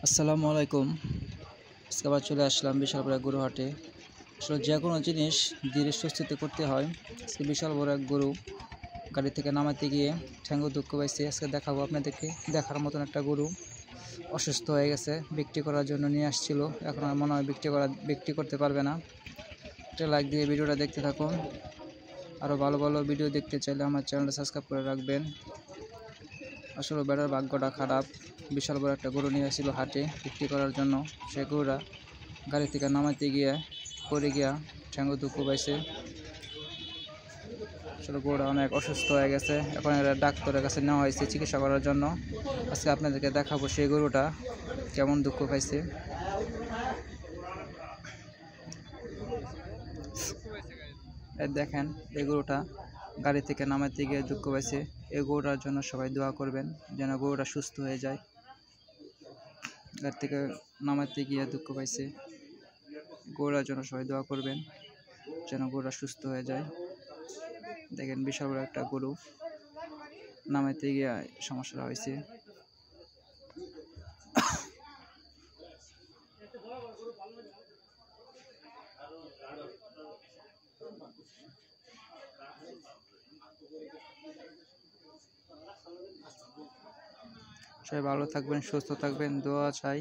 আসসালামু আলাইকুম। আজকে আবার চলে আসলাম বিশাল বড় এক গরু হাটে। আসলে যে কোনো জিনিস ধীরে সুস্থিতে করতে হয়। আজকে বিশাল বড় এক গরু গাড়ি থেকে নামাতে গিয়ে ঠ্যাঙ্গু দুঃখ পাইছে। আজকে দেখাবো আপনাদেরকে। দেখার মতন একটা গরু অসুস্থ হয়ে গেছে, বিক্রি করার জন্য নিয়ে আসছিল। এখন আর মনে হয় বিক্রি করতে পারবে না। একটা লাইক দিয়ে ভিডিওটা দেখতে থাকুন। আরও ভালো ভালো ভিডিও দেখতে চাইলে আমার চ্যানেলটা সাবস্ক্রাইব করে রাখবেন। আসলে বেটার ভাগ্যটা খারাপ। বিশাল বড় একটা গরু নিয়ে আসছিল হাটে বিক্রি করার জন্য। সে গরুটা গাড়ি থেকে নামাইতে গিয়ে পড়ে গিয়া ঠ্যাঙ্গু দুঃখ পাইছে। আসলে গরুটা অনেক অসুস্থ হয়ে গেছে। এখন এরা ডাক্তারের কাছে নেওয়া হয়েছে চিকিৎসা করার জন্য। আজকে আপনাদেরকে দেখাবো সেই গরুটা কেমন দুঃখ পাইছে। দেখেন এই গরুটা গাড়ি থেকে নামাইতে গিয়ে দুঃখ পাইছে। এই গরুটার জন্য সবাই দোয়া করবেন যেন গরুটা সুস্থ হয়ে যায়। গাড়ি থেকে নামাইতে গিয়ে দুঃখ পাইছে। গরুটার জন্য সবাই দোয়া করবেন যেন গরুটা সুস্থ হয়ে যায়। দেখেন বিশাল বড় একটা গরু, নামাইতে গিয়ে সমস্যা হয়েছে। সবাই ভালো থাকবেন, সুস্থ থাকবেন, দোয়া চাই।